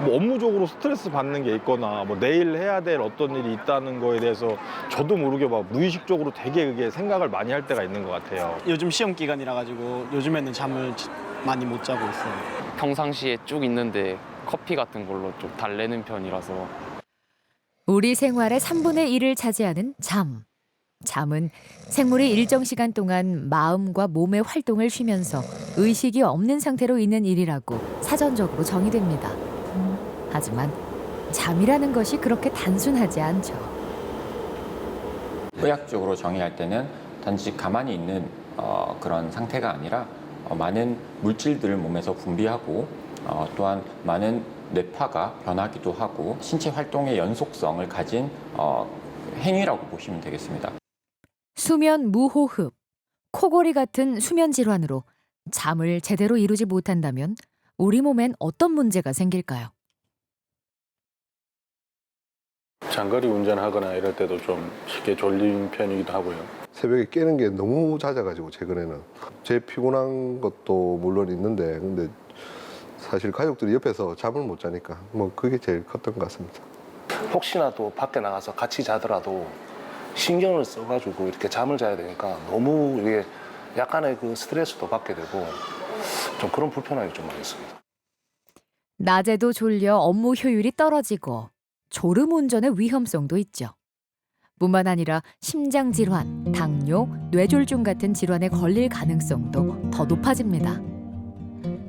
뭐 업무적으로 스트레스 받는 게 있거나 뭐 내일 해야 될 어떤 일이 있다는 거에 대해서 저도 모르게 막 무의식적으로 되게 그게 생각을 많이 할 때가 있는 것 같아요. 요즘 시험 기간이라 가지고 요즘에는 잠을 많이 못 자고 있어요. 평상시에 쭉 있는데 커피 같은 걸로 좀 달래는 편이라서. 우리 생활의 3분의 1을 차지하는 잠. 잠은 생물이 일정 시간 동안 마음과 몸의 활동을 쉬면서 의식이 없는 상태로 있는 일이라고 사전적으로 정의됩니다. 하지만 잠이라는 것이 그렇게 단순하지 않죠. 의학적으로 정의할 때는 단지 가만히 있는 그런 상태가 아니라 많은 물질들을 몸에서 분비하고 또한 많은 뇌파가 변하기도 하고 신체 활동의 연속성을 가진 행위라고 보시면 되겠습니다. 수면 무호흡, 코골이 같은 수면 질환으로 잠을 제대로 이루지 못한다면 우리 몸엔 어떤 문제가 생길까요? 장거리 운전하거나 이럴 때도 좀 쉽게 졸린 편이기도 하고요. 새벽에 깨는 게 너무 잦아가지고 최근에는 제 피곤한 것도 물론 있는데 근데 사실 가족들이 옆에서 잠을 못 자니까 뭐 그게 제일 컸던 것 같습니다. 혹시나 또 밖에 나가서 같이 자더라도 신경을 써가지고 이렇게 잠을 자야 되니까 너무 이게 약간의 그 스트레스도 받게 되고 좀 그런 불편함이 좀 많이 있습니다. 낮에도 졸려 업무 효율이 떨어지고 졸음 운전의 위험성도 있죠. 뿐만 아니라 심장 질환, 당뇨, 뇌졸중 같은 질환에 걸릴 가능성도 더 높아집니다.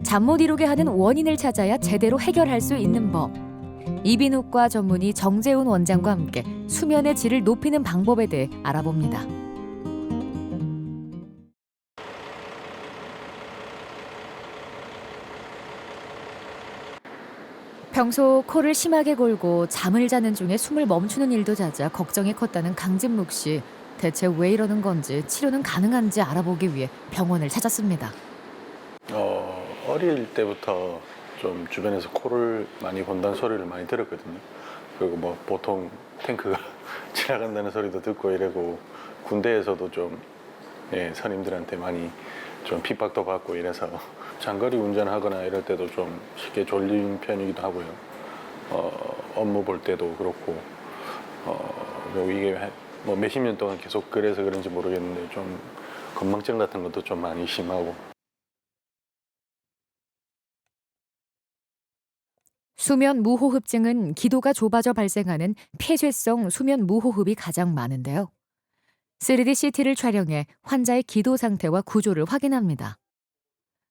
잠 못 이루게 하는 원인을 찾아야 제대로 해결할 수 있는 법. 이비인후과 전문의 정재훈 원장과 함께 수면의 질을 높이는 방법에 대해 알아봅니다. 평소 코를 심하게 골고 잠을 자는 중에 숨을 멈추는 일도 잦아 걱정이 컸다는 강진묵 씨. 대체 왜 이러는 건지 치료는 가능한지 알아보기 위해 병원을 찾았습니다. 어릴 때부터 좀 주변에서 코를 많이 본다는 소리를 많이 들었거든요. 그리고 뭐 보통 탱크가 지나간다는 소리도 듣고 이러고 군대에서도 좀 선임들한테 많이 좀 핍박도 받고 이래서 장거리 운전하거나 이럴 때도 좀 쉽게 졸린 편이기도 하고요. 업무 볼 때도 그렇고 뭐 이게 뭐 몇십 년 동안 계속 그래서 그런지 모르겠는데 좀 건망증 같은 것도 좀 많이 심하고. 수면 무호흡증은 기도가 좁아져 발생하는 폐쇄성 수면 무호흡이 가장 많은데요. 3D CT를 촬영해 환자의 기도 상태와 구조를 확인합니다.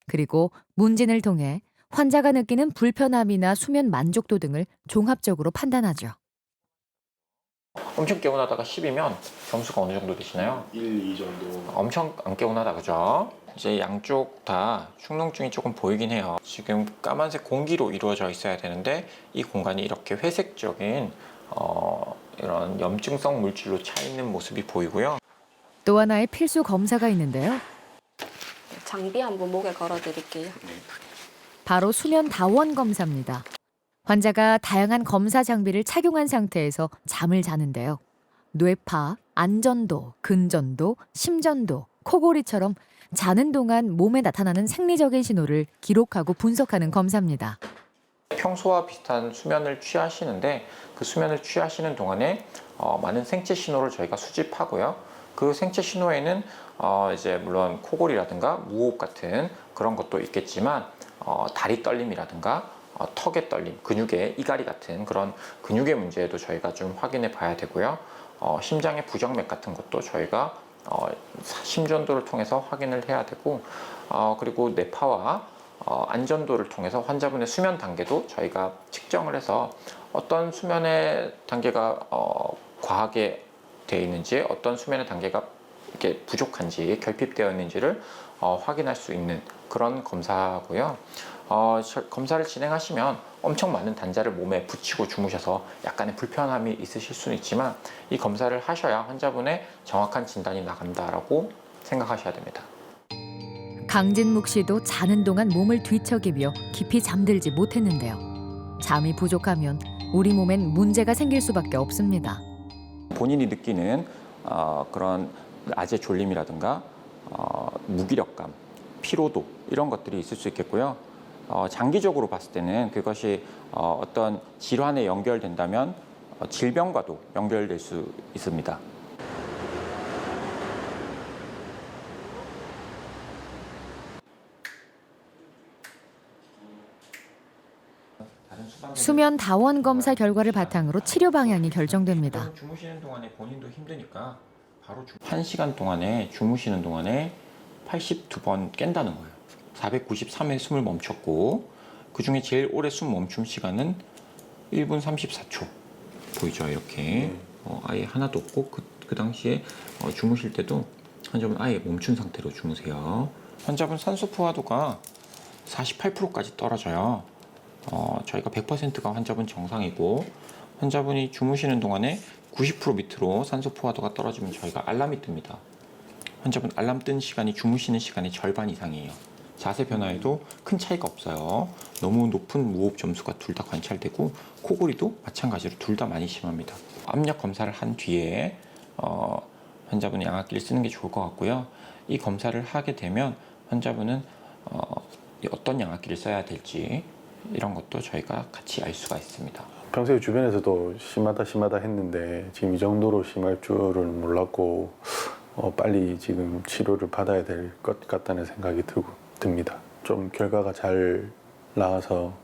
그리고 문진을 통해 환자가 느끼는 불편함이나 수면 만족도 등을 종합적으로 판단하죠. 엄청 개운하다가 10이면 점수가 어느 정도 되시나요? 1, 2 정도. 엄청 안 개운하다, 그죠? 이제 양쪽 다 축농증이 조금 보이긴 해요. 지금 까만색 공기로 이루어져 있어야 되는데 이 공간이 이렇게 회색적인 이런 염증성 물질로 차 있는 모습이 보이고요. 또 하나의 필수 검사가 있는데요. 장비 한번 목에 걸어 드릴게요. 바로 수면 다원 검사입니다. 환자가 다양한 검사 장비를 착용한 상태에서 잠을 자는데요. 뇌파, 안전도, 근전도, 심전도, 코골이처럼 자는 동안 몸에 나타나는 생리적인 신호를 기록하고 분석하는 검사입니다. 평소와 비슷한 수면을 취하시는데 그 수면을 취하시는 동안에 많은 생체 신호를 저희가 수집하고요. 그 생체 신호에는 이제 물론 코골이라든가 무호흡 같은 그런 것도 있겠지만 다리 떨림이라든가 턱의 떨림, 근육의 이갈이 같은 그런 근육의 문제도 저희가 좀 확인해 봐야 되고요. 심장의 부정맥 같은 것도 저희가 심전도를 통해서 확인을 해야 되고 그리고 뇌파와 안전도를 통해서 환자분의 수면 단계도 저희가 측정을 해서 어떤 수면의 단계가 과하게 되어 있는지 어떤 수면의 단계가 이렇게 부족한지 결핍되어 있는지를 확인할 수 있는 그런 검사고요. 검사를 진행하시면 엄청 많은 단자를 몸에 붙이고 주무셔서 약간의 불편함이 있으실 수는 있지만 이 검사를 하셔야 환자분의 정확한 진단이 나간다라고 생각하셔야 됩니다. 강진묵 씨도 자는 동안 몸을 뒤척이며 깊이 잠들지 못했는데요. 잠이 부족하면 우리 몸엔 문제가 생길 수밖에 없습니다. 본인이 느끼는 그런 낮의 졸림이라든가 무기력감, 피로도 이런 것들이 있을 수 있겠고요. 장기적으로 봤을 때는 그것이 어떤 질환에 연결된다면 질병과도 연결될 수 있습니다. 수면 다원 검사 결과를 바탕으로 치료 방향이 결정됩니다. 주무시는 동안에 본인도 힘드니까 바로 1시간 동안에 주무시는 동안에 82번 깬다는 거예요. 493회 숨을 멈췄고 그중에 제일 오래 숨 멈춤 시간은 1분 34초 보이죠? 이렇게 아예 하나도 없고 그 당시에 주무실 때도 환자분 아예 멈춘 상태로 주무세요. 환자분 산소 포화도가 48%까지 떨어져요. 저희가 100%가 환자분 정상이고 환자분이 주무시는 동안에 90% 밑으로 산소 포화도가 떨어지면 저희가 알람이 뜹니다. 환자분 알람 뜬 시간이 주무시는 시간의 절반 이상이에요. 자세 변화에도 큰 차이가 없어요. 너무 높은 무호흡 점수가 둘 다 관찰되고 코골이도 마찬가지로 둘 다 많이 심합니다. 압력 검사를 한 뒤에 환자분이 양압기를 쓰는 게 좋을 것 같고요. 이 검사를 하게 되면 환자분은 어떤 양압기를 써야 될지 이런 것도 저희가 같이 알 수가 있습니다. 평소에 주변에서도 심하다 했는데 지금 이 정도로 심할 줄은 몰랐고 빨리 지금 치료를 받아야 될 것 같다는 생각이 듭니다. 좀 결과가 잘 나와서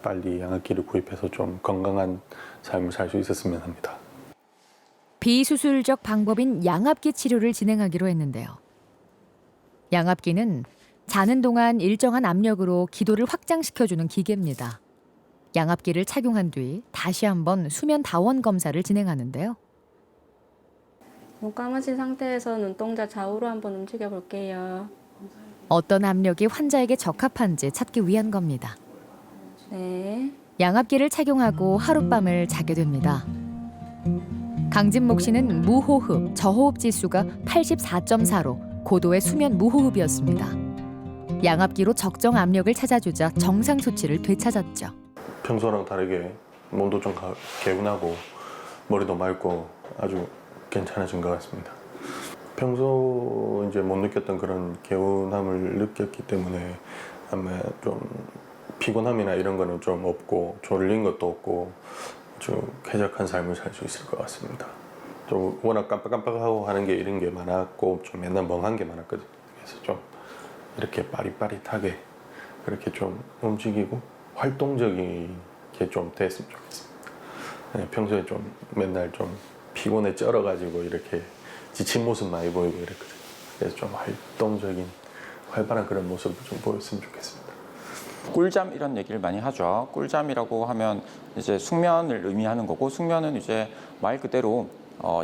빨리 양압기를 구입해서 좀 건강한 삶을 살 수 있었으면 합니다. 비수술적 방법인 양압기 치료를 진행하기로 했는데요. 양압기는 자는 동안 일정한 압력으로 기도를 확장시켜주는 기계입니다. 양압기를 착용한 뒤 다시 한번 수면 다원 검사를 진행하는데요. 눈 감으신 상태에서 눈동자 좌우로 한번 움직여 볼게요. 어떤 압력이 환자에게 적합한지 찾기 위한 겁니다. 네. 양압기를 착용하고 하룻밤을 자게 됩니다. 강진목 씨는 무호흡, 저호흡 지수가 84.4로 고도의 수면 무호흡이었습니다. 양압기로 적정 압력을 찾아주자 정상 수치를 되찾았죠. 평소랑 다르게 몸도 좀 개운하고 머리도 맑고 아주 괜찮아진 것 같습니다. 평소 이제 못 느꼈던 그런 개운함을 느꼈기 때문에 아마 좀 피곤함이나 이런 거는 좀 없고 졸린 것도 없고 아주 쾌적한 삶을 살 수 있을 것 같습니다. 좀 워낙 깜빡깜빡하고 하는 게 이런 게 많았고 좀 맨날 멍한 게 많았거든요. 그래서 좀 이렇게 빠릿빠릿하게 그렇게 좀 움직이고 활동적인 게 좀 됐으면 좋겠습니다. 네, 평소에 좀 맨날 좀 피곤에 쩔어가지고 이렇게 지친 모습 많이 보이고 이랬거든요. 그래서 좀 활동적인 활발한 그런 모습을 좀 보였으면 좋겠습니다. 꿀잠 이런 얘기를 많이 하죠. 꿀잠이라고 하면 이제 숙면을 의미하는 거고 숙면은 이제 말 그대로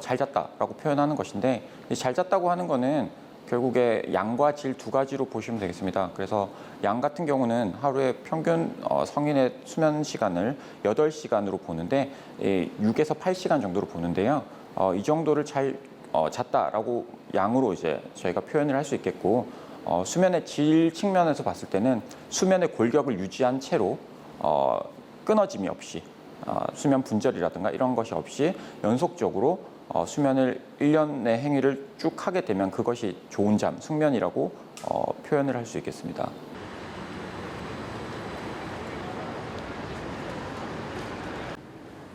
잘 잤다라고 표현하는 것인데 잘 잤다고 하는 거는 결국에 양과 질 두 가지로 보시면 되겠습니다. 그래서 양 같은 경우는 하루에 평균 성인의 수면 시간을 8시간으로 보는데 6에서 8시간 정도로 보는데요. 이 정도를 잘 잤다라고 양으로 이제 저희가 표현을 할 수 있겠고 수면의 질 측면에서 봤을 때는 수면의 골격을 유지한 채로 끊어짐이 없이 수면 분절이라든가 이런 것이 없이 연속적으로 수면을 1년의 행위를 쭉 하게 되면 그것이 좋은 잠, 숙면이라고 표현을 할 수 있겠습니다.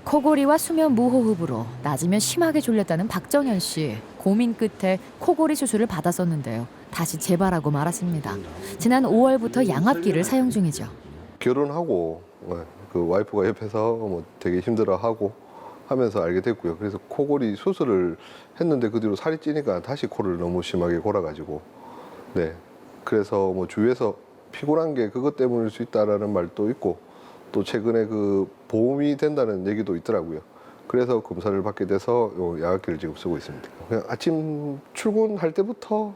코골이와 수면 무호흡으로 낮이면 심하게 졸렸다는 박정현 씨. 고민 끝에 코골이 수술을 받았었는데요. 다시 재발하고 말았습니다. 지난 5월부터 양압기를 사용 중이죠. 결혼하고 그 와이프가 옆에서 뭐 되게 힘들어하고 하면서 알게 됐고요. 그래서 코골이 수술을 했는데 그 뒤로 살이 찌니까 다시 코를 너무 심하게 골아가지고 네. 그래서 뭐 주위에서 피곤한 게 그것 때문일 수 있다라는 말도 있고 또 최근에 그 보험이 된다는 얘기도 있더라고요. 그래서 검사를 받게 돼서 양압기를 지금 쓰고 있습니다. 그냥 아침 출근할 때부터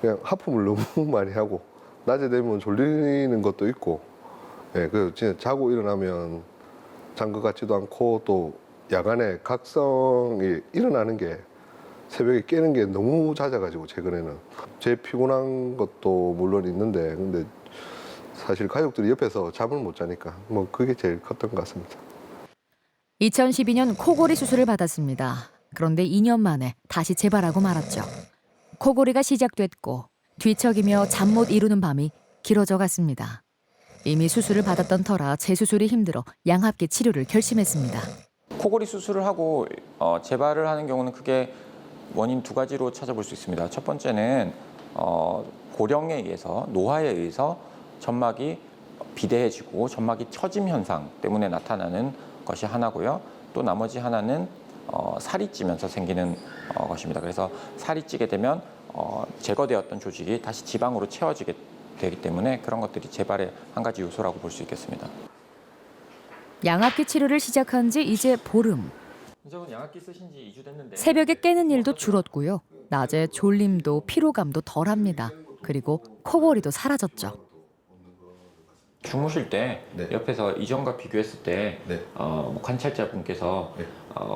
그냥 하품을 너무 많이 하고 낮에 되면 졸리는 것도 있고 예, 그래서 진짜 자고 일어나면 잔 것 같지도 않고 또 야간에 각성이 일어나는 게 새벽에 깨는 게 너무 잦아가지고 최근에는 제 피곤한 것도 물론 있는데 근데 사실 가족들이 옆에서 잠을 못 자니까 뭐 그게 제일 컸던 것 같습니다. 2012년 코골이 수술을 받았습니다. 그런데 2년 만에 다시 재발하고 말았죠. 코골이가 시작됐고 뒤척이며 잠 못 이루는 밤이 길어져 갔습니다. 이미 수술을 받았던 터라 재수술이 힘들어 양압기 치료를 결심했습니다. 코골이 수술을 하고 재발을 하는 경우는 크게 원인 두 가지로 찾아볼 수 있습니다. 첫 번째는 고령에 의해서, 노화에 의해서 점막이 비대해지고 점막이 처짐 현상 때문에 나타나는 것이 하나고요. 또 나머지 하나는 살이 찌면서 생기는 것입니다. 그래서 살이 찌게 되면 제거되었던 조직이 다시 지방으로 채워지게 되기 때문에 그런 것들이 재발의 한 가지 요소라고 볼 수 있겠습니다. 양압기 치료를 시작한 지 이제 보름. 양압기 쓰신 지 2주 됐는데 새벽에 깨는 일도 줄었고요. 낮에 졸림도 피로감도 덜합니다. 그리고 코골이도 사라졌죠. 주무실 때 네. 옆에서 이전과 비교했을 때 네. 뭐 관찰자분께서 네.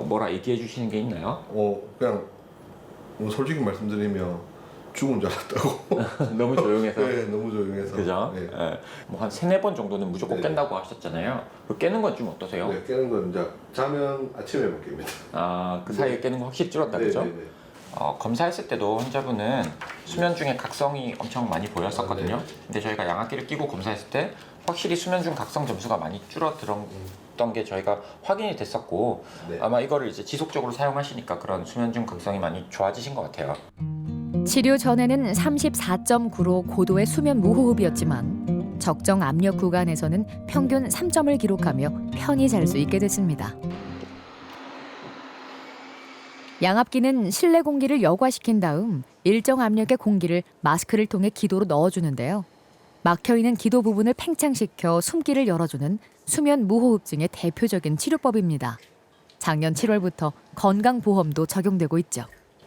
뭐라 얘기해 주시는 게 있나요? 그냥 솔직히 말씀드리면 죽은 줄 알았다고. 너무 조용해서. 네, 너무 조용해서. 그죠? 네. 뭐한 3-4번 정도는 무조건 네. 깬다고 하셨잖아요. 그 깨는 건 좀 어떠세요? 네, 깨는 건 이제 자면 아침에만 깹니다. 그 사이에 깨는 건 확실히 줄었다, 그죠? 네, 네, 네. 검사했을 때도 환자분은 수면 중에 각성이 엄청 많이 보였었거든요. 네. 근데 저희가 양압기를 끼고 검사했을 때 확실히 수면 중 각성 점수가 많이 줄어들었던 게 저희가 확인이 됐었고 네. 아마 이거를 이제 지속적으로 사용하시니까 그런 수면 중 각성이 많이 좋아지신 것 같아요. 치료 전에는 34.9로 고도의 수면 무호흡이었지만 적정 압력 구간에서는 평균 3점을 기록하며 편히 잘 수 있게 됐습니다. 양압기는 실내 공기를 여과시킨 다음 일정 압력의 공기를 마스크를 통해 기도로 넣어주는데요. 막혀있는 기도 부분을 팽창시켜 숨기를 열어주는 수면 무호흡증의 대표적인 치료법입니다. 작년 7월부터 건강보험도 적용되고 있죠.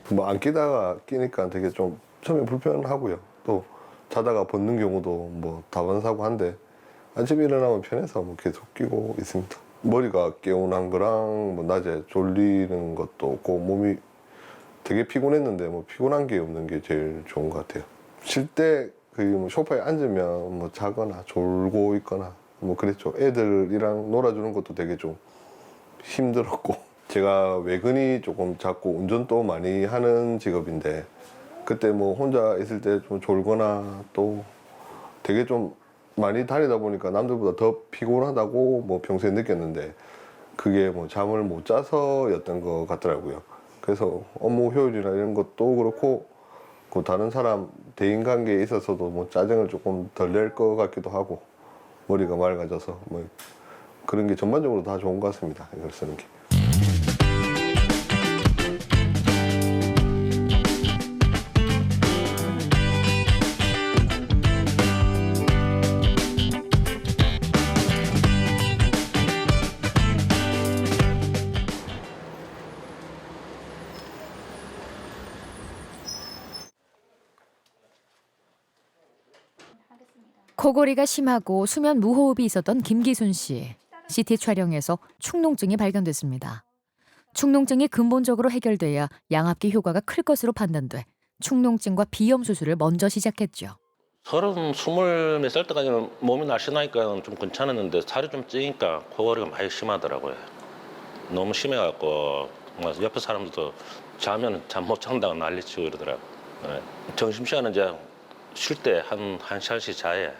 뭐 안 끼다가 끼니까 되게 좀 처음에 불편하고요. 또 자다가 벗는 경우도 뭐 다반사고 한데 아침에 일어나면 편해서 뭐 계속 끼고 있습니다. 머리가 개운한 거랑 뭐 낮에 졸리는 것도 없고 몸이 되게 피곤했는데 뭐 피곤한 게 없는 게 제일 좋은 것 같아요. 쉴 때 뭐 소파에 앉으면 뭐 자거나 졸고 있거나 뭐 그랬죠. 애들이랑 놀아주는 것도 되게 좀 힘들었고 제가 외근이 조금 자꾸 운전도 많이 하는 직업인데 그때 뭐 혼자 있을 때 좀 졸거나 또 되게 좀 많이 다니다 보니까 남들보다 더 피곤하다고 뭐 평소에 느꼈는데 그게 뭐 잠을 못 자서였던 것 같더라고요. 그래서 업무 효율이나 이런 것도 그렇고 그 다른 사람 대인관계에 있어서도 뭐 짜증을 조금 덜 낼 것 같기도 하고 머리가 맑아져서 뭐 그런 게 전반적으로 다 좋은 것 같습니다. 이걸 쓰는 게. 코골이가 심하고 수면 무호흡이 있었던 김기순 씨. CT 촬영에서 축농증이 발견됐습니다. 축농증이 근본적으로 해결돼야 양압기 효과가 클 것으로 판단돼 축농증과 비염 수술을 먼저 시작했죠. 20몇 살 때까지는 몸이 날씬하니까 좀 괜찮았는데 살이 좀 찌니까 코골이가 많이 심하더라고요. 너무 심해갖고 옆에 사람들도 자면 잠 못 잔다고 난리치고 이러더라고요. 네. 점심시간은 이제 쉴 때 한 시간씩 자요.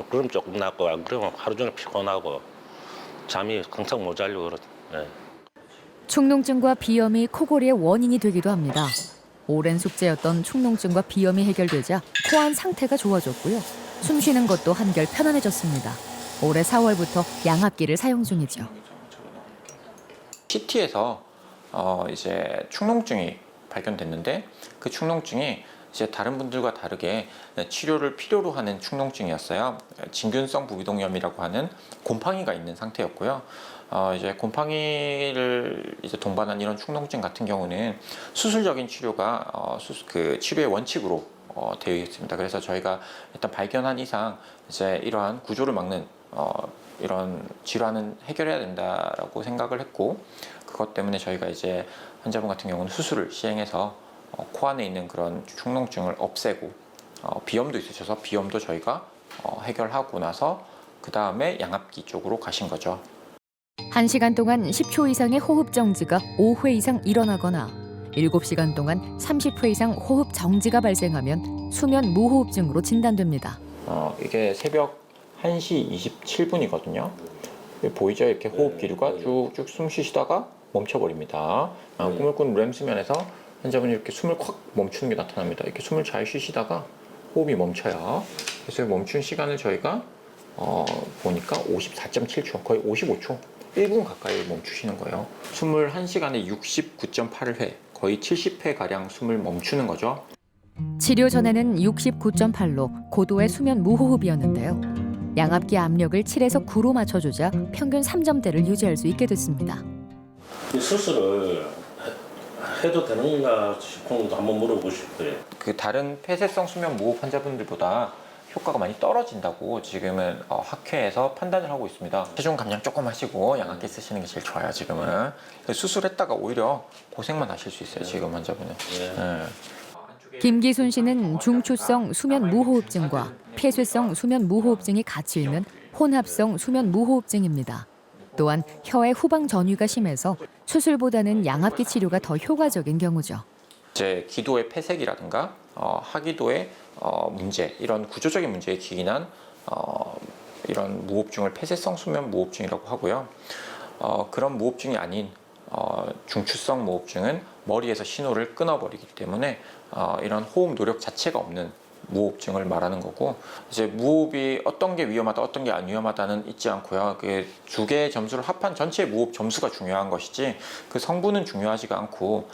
그럼 조금 낫고 안 그러면 하루 종일 피곤하고 잠이 항상 못 자려고 그러죠. 네. 축농증과 비염이 코골이의 원인이 되기도 합니다. 오랜 숙제였던 축농증과 비염이 해결되자 코안 상태가 좋아졌고요. 숨 쉬는 것도 한결 편안해졌습니다. 올해 4월부터 양압기를 사용 중이죠. CT에서 이제 축농증이 발견됐는데 그 축농증이 이제 다른 분들과 다르게 치료를 필요로 하는 축농증이었어요. 진균성 부비동염이라고 하는 곰팡이가 있는 상태였고요. 이제 곰팡이를 이제 동반한 이런 축농증 같은 경우는 수술적인 치료가 그 치료의 원칙으로 되어 있습니다. 그래서 저희가 일단 발견한 이상 이제 이러한 구조를 막는 이런 질환은 해결해야 된다라고 생각을 했고 그것 때문에 저희가 이제 환자분 같은 경우는 수술을 시행해서 코 안에 있는 그런 축농증을 없애고 비염도 있으셔서 비염도 저희가 해결하고 나서 그 다음에 양압기 쪽으로 가신 거죠. 1시간 동안 10초 이상의 호흡 정지가 5회 이상 일어나거나 7시간 동안 30회 이상 호흡 정지가 발생하면 수면 무호흡증으로 진단됩니다. 이게 새벽 1시 27분이거든요. 보이죠? 이렇게 호흡 기류가 쭉쭉 숨 쉬시다가 멈춰버립니다. 꿈을 꾸는 렘 수면에서 환자분이 이렇게 숨을 콱 멈추는 게 나타납니다. 이렇게 숨을 잘 쉬시다가 호흡이 멈춰요. 그래서 멈춘 시간을 저희가 보니까 54.7초, 거의 55초, 1분 가까이 멈추시는 거예요. 21시간에 69.8회, 거의 70회가량 숨을 멈추는 거죠. 치료 전에는 69.8로 고도의 수면 무호흡이었는데요. 양압기 압력을 7에서 9로 맞춰주자 평균 3점대를 유지할 수 있게 됐습니다. 이 수술을 해도 되는가 싶은 것도 한번 물어보고 싶어요. 그 다른 폐쇄성 수면 무호흡 환자분들보다 효과가 많이 떨어진다고 지금은 학회에서 판단을 하고 있습니다. 체중 감량 조금 하시고 양압기 쓰시는 게 제일 좋아요. 지금은 수술했다가 오히려 고생만 하실 수 있어요. 지금 환자분은. 김기순 씨는 중추성 수면 무호흡증과 폐쇄성 수면 무호흡증이 같이 있는 혼합성 수면 무호흡증입니다. 또한 혀의 후방 전유가 심해서 수술보다는 양압기 치료가 더 효과적인 경우죠. 이제 기도의 폐색이라든가 하기도의 문제, 이런 구조적인 문제에 기인한 이런 무호흡증을 폐쇄성 수면 무호흡증이라고 하고요. 그런 무호흡증이 아닌 중추성 무호흡증은 머리에서 신호를 끊어버리기 때문에 이런 호흡 노력 자체가 없는 무호흡증을 말하는 거고, 이제 무호흡이 어떤 게 위험하다 어떤 게 안 위험하다는 있지 않고요. 그 두 개의 점수를 합한 전체 무호흡 점수가 중요한 것이지 그 성분은 중요하지가 않고,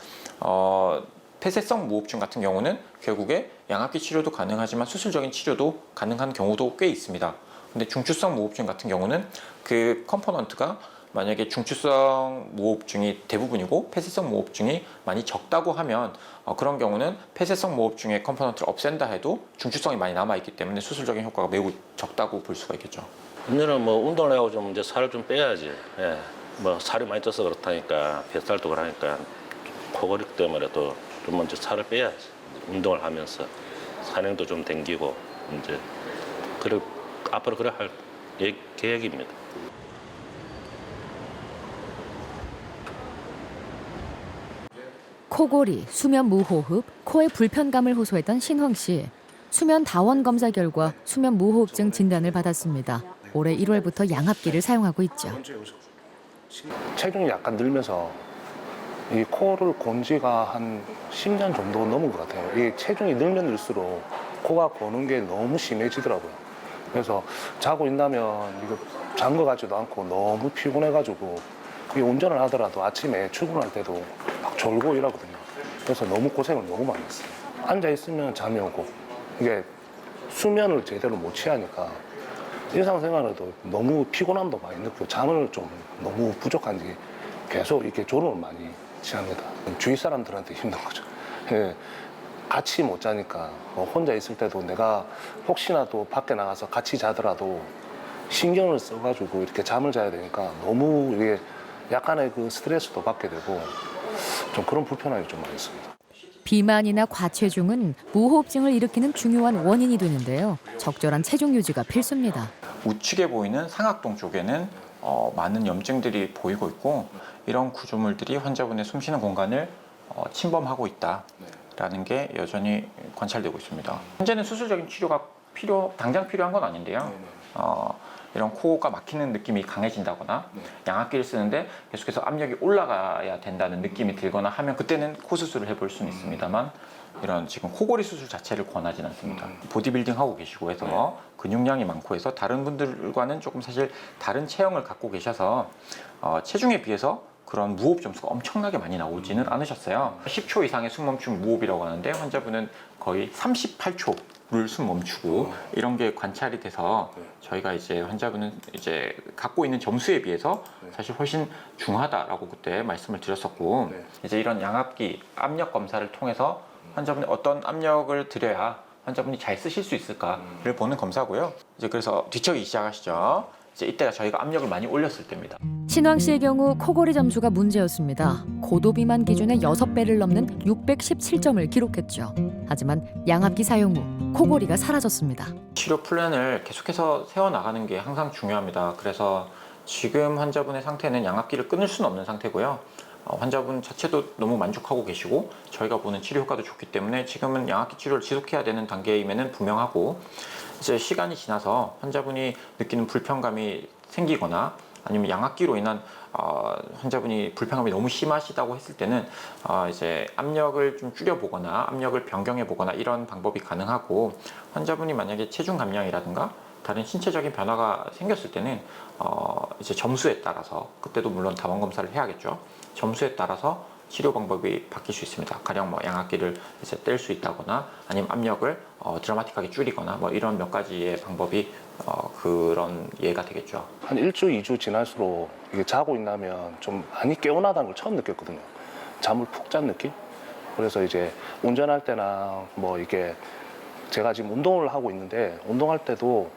폐쇄성 무호흡증 같은 경우는 결국에 양압기 치료도 가능하지만 수술적인 치료도 가능한 경우도 꽤 있습니다. 근데 중추성 무호흡증 같은 경우는 그 컴포넌트가 만약에 중추성 무호흡증이 대부분이고 폐쇄성 무호흡증이 많이 적다고 하면 그런 경우는 폐쇄성 무호흡증의 컴포넌트를 없앤다 해도 중추성이 많이 남아있기 때문에 수술적인 효과가 매우 적다고 볼 수가 있겠죠. 언니는 뭐 운동을 하고 좀 이제 살을 좀 빼야지. 예. 뭐 살이 많이 쪄서 그렇다니까 뱃살도 그러니까 코골이 때문에도 좀 먼저 살을 빼야지. 운동을 하면서 산행도 좀 댕기고 이제 그래 앞으로 그래 할 계획입니다. 코골이, 수면 무호흡, 코의 불편감을 호소했던 신황 씨. 수면 다원 검사 결과 수면 무호흡증 진단을 받았습니다. 올해 1월부터 양압기를 사용하고 있죠. 체중이 약간 늘면서 이 코를 곤 지가 한 10년 정도 넘은 것 같아요. 이 체중이 늘면 늘수록 코가 고는 게 너무 심해지더라고요. 그래서 자고 있다면 이거 잔 거 같지도 않고 너무 피곤해가지고 이 운전을 하더라도 아침에 출근할 때도 막 졸고 이러거든요. 그래서 너무 고생을 너무 많이 했어요. 앉아 있으면 잠이 오고 이게 수면을 제대로 못 취하니까 일상생활에도 너무 피곤함도 많이 느끼고 잠을 좀 너무 부족한지 계속 이렇게 졸음을 많이 취합니다. 주위 사람들한테 힘든 거죠. 예, 같이 못 자니까 혼자 있을 때도 내가 혹시나 또 밖에 나가서 같이 자더라도 신경을 써가지고 이렇게 잠을 자야 되니까 너무 이게 약간의 그 스트레스도 받게 되고 좀 그런 불편함이 좀 많이 있습니다. 비만이나 과체중은 무호흡증을 일으키는 중요한 원인이 되는데요. 적절한 체중 유지가 필수입니다. 우측에 보이는 상악동 쪽에는 많은 염증들이 보이고 있고, 이런 구조물들이 환자분의 숨쉬는 공간을 침범하고 있다라는 게 여전히 관찰되고 있습니다. 현재는 수술적인 치료가 당장 필요한 건 아닌데요. 이런 코가 막히는 느낌이 강해진다거나 양압기를 쓰는데 계속해서 압력이 올라가야 된다는 느낌이 들거나 하면 그때는 코 수술을 해볼 수는 있습니다만, 이런 지금 코골이 수술 자체를 권하진 않습니다. 보디빌딩 하고 계시고 해서 근육량이 많고 해서 다른 분들과는 조금 사실 다른 체형을 갖고 계셔서 체중에 비해서 그런 무호흡 점수가 엄청나게 많이 나오지는 않으셨어요. 10초 이상의 숨멈춤 무호흡이라고 하는데 환자분은 거의 38초를 숨 멈추고 이런 게 관찰이 돼서 저희가 이제 환자분은 이제 갖고 있는 점수에 비해서 사실 훨씬 중하다라고 그때 말씀을 드렸었고, 이제 이런 양압기 압력 검사를 통해서 환자분이 어떤 압력을 드려야 환자분이 잘 쓰실 수 있을까를 보는 검사고요. 이제 그래서 뒤척이기 시작하시죠. 이제 이때가 저희가 압력을 많이 올렸을 때입니다. 신황 씨의 경우 코골이 점수가 문제였습니다. 고도 비만 기준의 6배를 넘는 617점을 기록했죠. 하지만 양압기 사용 후 코골이가 사라졌습니다. 치료 플랜을 계속해서 세워나가는 게 항상 중요합니다. 그래서 지금 환자분의 상태는 양압기를 끊을 수는 없는 상태고요. 환자분 자체도 너무 만족하고 계시고 저희가 보는 치료 효과도 좋기 때문에 지금은 양압기 치료를 지속해야 되는 단계임에는 분명하고, 이제 시간이 지나서 환자분이 느끼는 불편감이 생기거나 아니면 양압기로 인한 환자분이 불편감이 너무 심하시다고 했을 때는 이제 압력을 좀 줄여보거나 압력을 변경해보거나 이런 방법이 가능하고, 환자분이 만약에 체중 감량이라든가 다른 신체적인 변화가 생겼을 때는 이제 점수에 따라서, 그때도 물론 다원 검사를 해야겠죠. 점수에 따라서 치료 방법이 바뀔 수 있습니다. 가령 뭐 양압기를 이제 뗄 수 있다거나 아니면 압력을 드라마틱하게 줄이거나 뭐 이런 몇 가지의 방법이 그런 예가 되겠죠. 한 1주, 2주 지날수록 이게 자고 있나면 좀 많이 개운하다는 걸 처음 느꼈거든요. 잠을 푹 잔 느낌? 그래서 이제 운전할 때나 뭐 이게 제가 지금 운동을 하고 있는데 운동할 때도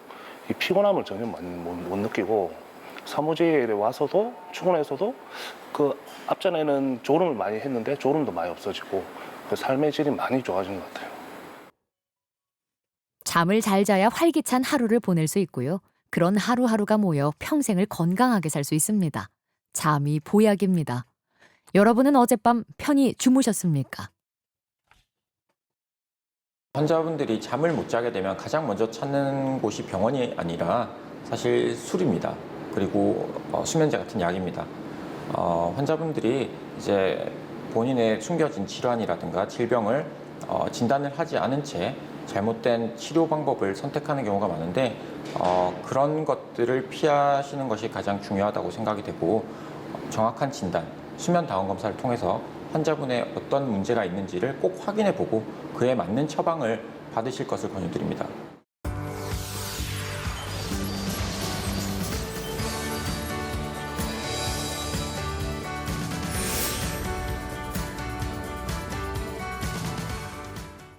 이 피곤함을 전혀 못 느끼고, 사무실에 와서도 출근해서도 그 앞전에는 졸음을 많이 했는데 졸음도 많이 없어지고 그 삶의 질이 많이 좋아진 것 같아요. 잠을 잘 자야 활기찬 하루를 보낼 수 있고요. 그런 하루하루가 모여 평생을 건강하게 살 수 있습니다. 잠이 보약입니다. 여러분은 어젯밤 편히 주무셨습니까? 환자분들이 잠을 못 자게 되면 가장 먼저 찾는 곳이 병원이 아니라 사실 술입니다. 그리고 수면제 같은 약입니다. 환자분들이 이제 본인의 숨겨진 질환이라든가 질병을 진단을 하지 않은 채 잘못된 치료 방법을 선택하는 경우가 많은데, 그런 것들을 피하시는 것이 가장 중요하다고 생각이 되고, 정확한 진단, 수면 다원 검사를 통해서 환자분의 어떤 문제가 있는지를 꼭 확인해 보고 그에 맞는 처방을 받으실 것을 권유드립니다.